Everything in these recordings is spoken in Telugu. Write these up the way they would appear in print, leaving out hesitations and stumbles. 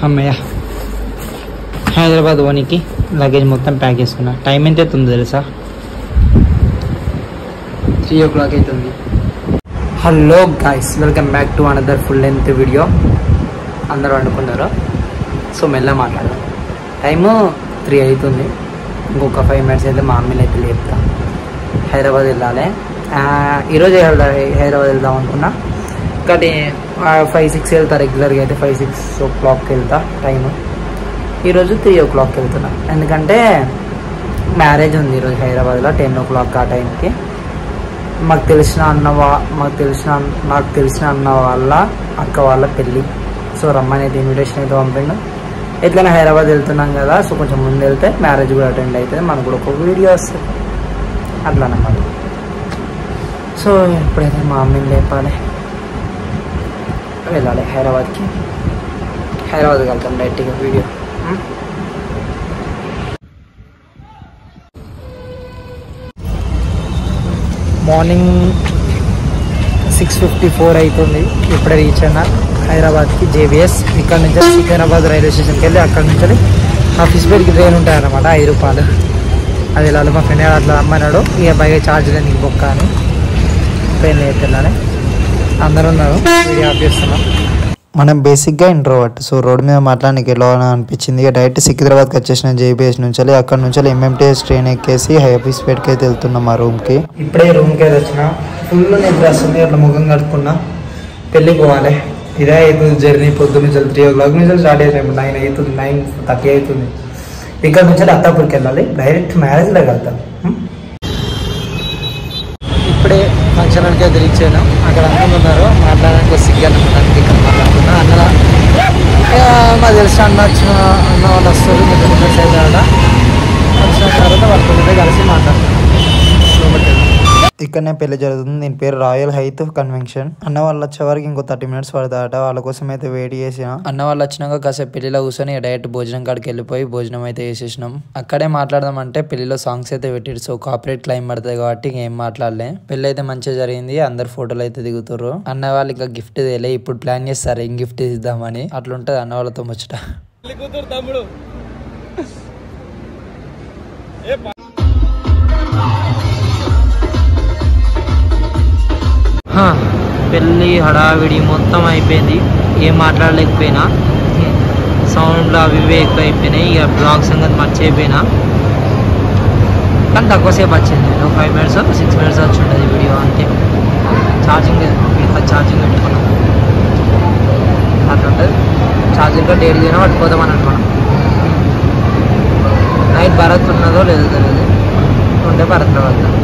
అమ్మయ్య హైదరాబాద్ పోనీకి లగేజ్ మొత్తం ప్యాక్ చేసుకున్నా. టైం ఎంత అవుతుంది తెలుసా? 3 o'clock అవుతుంది. Hello guys, welcome back to another full length video. అందరూ వండుకున్నారు, సో మెల్ల మాట్లాడదాం. టైము 3 అవుతుంది. ఇంకొక 5 minutes అయితే మా అమ్మని అయితే లేపుతా. హైదరాబాద్ వెళ్ళాలి. ఈరోజు హైదరాబాద్ వెళ్దాం అనుకున్నా, కానీ 5-6 వెళ్తా. రెగ్యులర్గా అయితే 5-6 o'clock వెళ్తా టైము. ఈరోజు 3 o'clock వెళ్తున్నా, ఎందుకంటే మ్యారేజ్ ఉంది ఈరోజు హైదరాబాద్లో 10 o'clock ఆ టైంకి. నాకు తెలిసిన అన్న వాళ్ళ అక్క వాళ్ళ పెళ్ళి, సో రమ్మని అయితే ఇన్విటేషన్ అయితే పంపిండు. ఎట్లయినా హైదరాబాద్ వెళ్తున్నాం కదా, సో కొంచెం ముందు వెళ్తే మ్యారేజ్ కూడా అటెండ్ అవుతుంది, మనకు కూడా ఒక వీడియో వస్తుంది అట్లా అన్నమాట. సో ఎప్పుడైతే మా అమ్మని లేపాలి, వెళ్ళాలి హైదరాబాద్కి. హైదరాబాద్కి వెళ్తాం డైరెక్ట్గా వీడియో. మార్నింగ్ 6:54 అవుతుంది. ఇప్పుడే రీచ్ అయినా హైదరాబాద్కి JBS. ఇక్కడ నుంచి సికింద్రాబాద్ రైల్వే స్టేషన్కి వెళ్ళి అక్కడ నుంచి ఆఫీస్పేట్కి ట్రైన్ ఉంటాయన్నమాట, 5 రూపాయలు. అది వెళ్ళాలి. మా ఫ్రెండ్ అట్లా అమ్మన్నాడు, ఇక పైగా ఛార్జ్ నీకు బొక్క అని ట్రైన్ అయితే వెళ్ళాలి. అందరూ ఉన్నారు, వీడియో ఆఫ్ చేస్తున్నాం. మనం బేసిక్గా ఇంట్రోవర్ట్, సో రోడ్ మీద మాట్లాడడానికి ఎలా అనిపించింది. ఇక డైరెక్ట్ సికింద్రాబాద్కి వచ్చేసిన JBS నుంచి అక్కడ నుంచి MMTS ట్రైన్ ఎక్కేసి ఆఫీస్పేట్కి అయితే వెళ్తున్నాం మా రూమ్కి. ఇప్పుడే రూమ్కి అయితే వచ్చిన, ఫుల్ నిద్ర వస్తుంది. అట్లా ముఖం కడుక్కున్నా, పెళ్ళికి పోవాలి. ఇదే అవుతుంది జర్నీ. పొద్దున్న నుంచి 3 o'clock నుంచి స్టార్ట్ అయినాయి. 9 అవుతుంది, 9:30 అవుతుంది. ఇక్కడ నుంచి అత్తాపూర్కి వెళ్ళాలి. డైరెక్ట్ మ్యారేజ్లోకి వెళ్తాం. ఇప్పుడే ఫంక్షన్ హాల్కి అయితే రీచ్ అయినాం. అక్కడ అందరూ ఉన్నారు, మాట్లాడడానికి సిగ్గాను ఇక్కడ మాట్లాడుతున్నా. అన్న మాకు తెలిసిన అన్న వాళ్ళు వస్తారు, మీరు అయితే ఆడ వచ్చిన తర్వాత వాళ్ళతో కలిసి మాట్లాడుతున్నాం. ఇక్కడనే పెళ్లి జరుగుతుంది. దీని పేరు రాయల్ హైత్ కన్వెన్షన్. అన్న వాళ్ళు వచ్చే వరకు ఇంకో 30 minutes పడతాడట. వాళ్ళ కోసం అయితే వెయిట్ చేసిన. అన్న వాళ్ళు వచ్చినాక కాసేపు పెళ్లిలో కూర్చొని డైరెక్ట్ భోజనం కాడికి వెళ్ళిపోయి భోజనం అయితే వేసేసినాం. అక్కడే మాట్లాడదామంటే పెళ్లిలో సాంగ్స్ అయితే పెట్టారు, సో కాపరేట్ క్లైమ్ పడుతుంది కాబట్టి ఇంకేం మాట్లాడలే. పెళ్లి అయితే మంచిగా జరిగింది, అందరు ఫోటోలు అయితే దిగుతారు. అన్న వాళ్ళు ఇంకా గిఫ్ట్ తేలే, ఇప్పుడు ప్లాన్ చేస్తారు ఏం గిఫ్ట్ ఇద్దామని. అట్లుంటది అన్న వాళ్ళతో ముచ్చట. పెళ్ళి హడావిడి మొత్తం అయిపోయింది, ఏం మాట్లాడలేకపోయినా. సౌండ్లు అవి ఇవే ఎక్కువ అయిపోయినాయి. ఇక బ్లాగ్ సంగతి మర్చిపోయినా, కానీ తక్కువసేపు వచ్చింది. 5 minutes 6 minutes వచ్చి ఉంటుంది వీడియో అంతే. ఛార్జింగ్ పెట్టుకున్నాం, అట్లా ఉంటుంది. ఛార్జింగ్లో 1.5 పట్టుకోదామని అనుకున్నాం. నైట్ భరత్ ఉన్నదో లేదో తెలియదు, ఉంటే భరత్లో వెళ్తాం.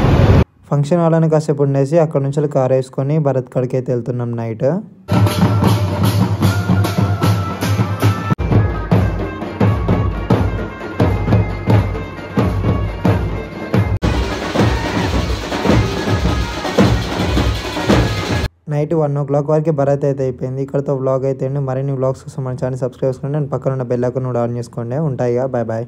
ఫంక్షన్ హాల్ని కాసేపు ఉండేసి అక్కడ నుంచి కార్ వేసుకొని భరత్ కాడికి అయితే వెళ్తున్నాం. నైట్ నైట్ 1 o'clock వరకు భరత్ అయితే అయిపోయింది. ఇక్కడతో వ్లాగ్ అయితే మరిన్ని వ్లాగ్స్ కోసం మన ఛానల్ సబ్స్క్రైబ్ చేసుకోండి అండ్ పక్కన ఉన్న బెల్ ఐకాన్ కూడా ఆన్ చేసుకోండి. ఉంటాయిగా, బాయ్ బాయ్.